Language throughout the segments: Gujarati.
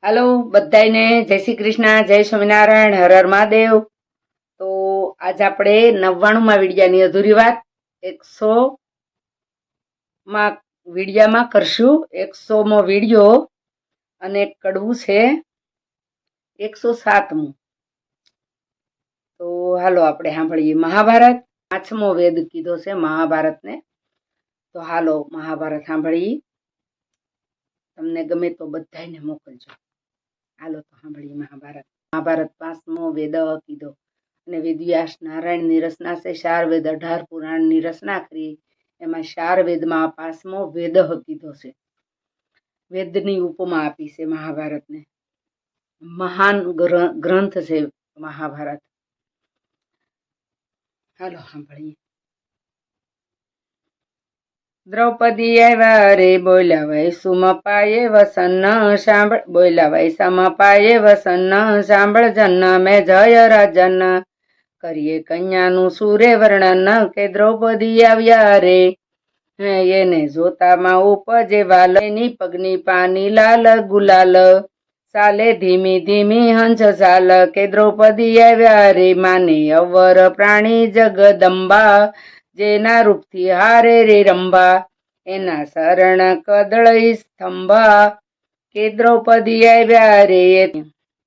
હાલો બધાને જય શ્રી કૃષ્ણ, જય સ્વામિનારાયણ, હર હર મહાદેવ। તો આજ આપણે 99માં વિડિયાની અધૂરી વાત 100માં વિડિયામાં કરશું। 100મો વિડિયો અને કડવું છે 107મું। તો હાલો આપણે સાંભળીએ। મહાભારત 5મો વેદ કીધો છે મહાભારતને। તો હાલો મહાભારત સાંભળીએ। તમને ગમે તો બધાને મોકલજો। હાલો તો સાંભળીએ મહાભારત। મહાભારત 5મો વેદ કીધો અને વેદવ્યાસ નારાયણની રચના છે। 4 વેદ 18 પુરાણની રચના કરી, એમાં 4 વેદમાં 5મો વેદ કીધો છે। વેદની ઉપમા આપી છે મહાભારતને। મહાન ગ્રંથ છે મહાભારત। હાલો સાંભળીએ। દ્રૌપદી આવ્યા રે બોલ્યા વૈ સુમપાયે વસન સાંભળ, બોલ્યા વૈ સમપાયે વસન સાંભળ જન મેં જય રાજન, કરીએ કન્યાનું સુરે વર્ણન કે દ્રૌપદી આવ્યા રે। એને જોતામાં ઉપજે વાલ, એની પગની પાની લાલ ગુલાલ, ચાલે ધીમી ધીમી હંસ ચાલ કે દ્રૌપદી આવ્યા રે। માને અવર પ્રાણી જગદંબા, જેના રૂપથી હારે રે રંભા, એના શરણ કદળઈ સ્તંભા કે દ્રૌપદી આવ્યા રે।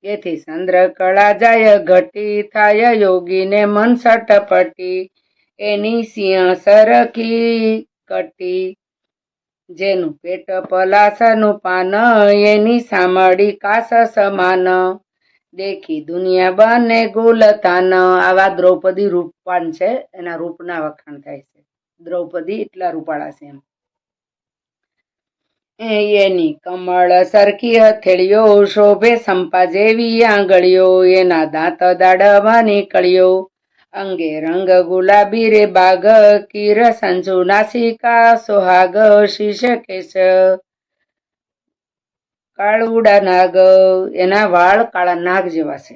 એથી ચંદ્ર કળા જાય ઘટી, થાય યોગીને મન સટપટી, એની સિંહ સરખી કટી, જેનું પેટ પલાસનું પાન, એની સામડી કાસ સમાન, દેખી દુનિયા બને ગુલતાન। આવા દ્રૌપદી રૂપવાન છે, એના રૂપના વખાણ થાય છે। દ્રૌપદી એટલા રૂપાળા છે એમ। એની કમળ સરખી હથેળીઓ, શોભે સંપા જેવી આંગળીઓ, એના દાંત દાડવા નીકળ્યો, અંગે રંગ ગુલાબી રે બાગ, કીર સંજુ નાસિકા સોહાગ, શીશ કેશ કાળુડા નાગ, એના વાળ કાળા નાગ જેવા છે।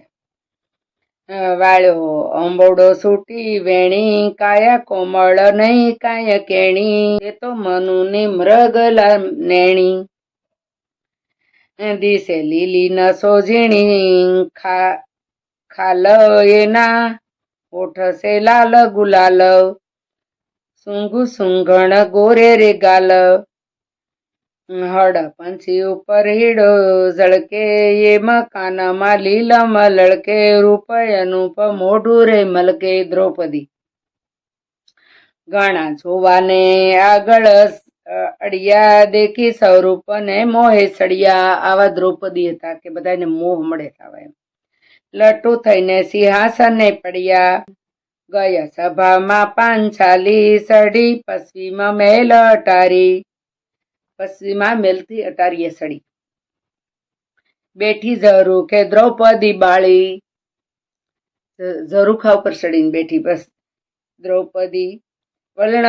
વાળ્યો અંબોડો સૂટી વેણી, કાયા કોમળ નહીં કાય કેણી, એ તો મનુની મૃગલા નેણી, દિશે લીલી નસો ઝીણી ખાલ, એના ઓઠ છે લાલ ગુલાલ, સૂંઘ સૂંઘણ ગોરે રે ગાલ, હળ પંછી ઉપર હીડો ઝળકે, એમ કાનમાં લીલમ લળકે, રૂપ અનુપ મોઢું રે મલકે। દ્રૌપદી ઘણા જોવાને આગળ અડિયા, દેખી સ્વરૂપ ને મોહે સડિયા। આવા દ્રૌપદી હતા કે બધાને મોહ મળે થવા એમ। લટુ થઈને સિંહાસને પડ્યા, ગયા સભામાં પાંચાલી, સડી પશ્ચિમાં મહેલ અટારી, પશ્ચિમા મેલથી અટારીએ સડી, બેઠી ઝરૂખે દ્રૌપદી બાળી, ઝરૂખા ઉપર ચડીને બેઠી। બસ દ્રૌપદી વલણ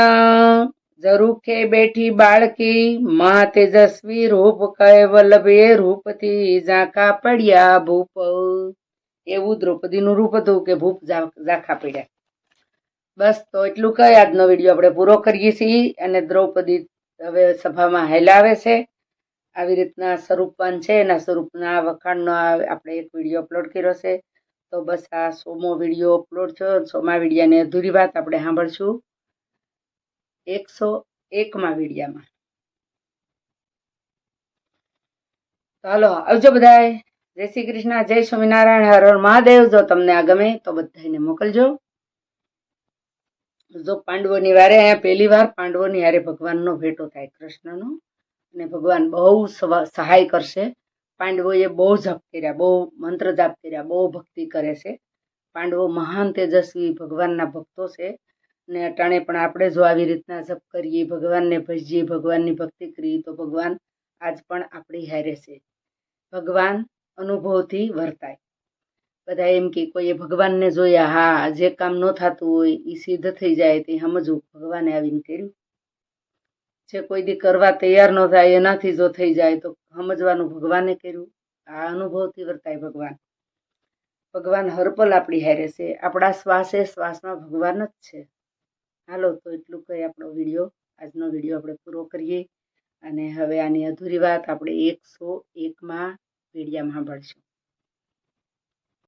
ઝરૂખે બેઠી બાળકી, મહા તેજસ્વી રૂપ કહે વલ્લભ, એ રૂપથી ઝાંખા પડ્યા ભૂપ। એવું દ્રૌપદીનું રૂપ હતું કે ભૂપ ઝાંખા પડ્યા। બસ તો એટલું કહી આજનો વિડીયો આપણે પૂરો કરીએ છીએ। અને દ્રૌપદી હવે સભામાં હેલાવે છે, આવી રીતના સ્વરૂપવાન છે, એના સ્વરૂપના વખાણનો આપણે એક વિડીયો અપલોડ કર્યો છે। તો બસ આ 100મો વિડીયો અપલોડ થયો। 100મા વિડીયાની અધૂરી વાત આપણે સાંભળશું 101મા વિડીયામાં। ચાલો આવજો બધાય। જય શ્રી કૃષ્ણ, જય સ્વામિનારાયણ, હર હર મહાદેવ। જો તમને આ ગમે તો બધાને મોકલજો। જો પાંડવોની વારે અહીંયા પહેલી વાર પાંડવોની હારે ભગવાનનો ભેટો થાય કૃષ્ણનો, અને ભગવાન બહુ સહાય કરશે। પાંડવોએ બહુ જપ કર્યા, બહુ મંત્ર જાપ કર્યા, બહુ ભક્તિ કરે છે। પાંડવો મહાન તેજસ્વી ભગવાનના ભક્તો છે। ને અટાણે પણ આપણે જો આવી રીતના જપ કરીએ, ભગવાનને ભજીએ, ભગવાનની ભક્તિ કરીએ, તો ભગવાન આજ પણ આપણી હારે છે। ભગવાન અનુભવથી વર્તાય। બધા એમ કે કોઈએ ભગવાનને જોયા, હા જે કામ ન થતું હોય એ સિદ્ધ થઈ જાય, તે સમજવું ભગવાને આવીને કર્યું છે। કોઈ દી કરવા તૈયાર ન થાય, એનાથી જો થઈ જાય તો સમજવાનું ભગવાને કર્યું। આ અનુભવથી વર્તાય ભગવાન। ભગવાન હરપલ આપણી હારે છે। આપણા શ્વાસે શ્વાસમાં ભગવાન જ છે। હાલો તો એટલું કહી આપણો વિડીયો, આજનો વિડીયો આપણે પૂરો કરીએ। અને હવે આની અધૂરી વાત આપણે 101મા વિડીયામાં સાંભળશું.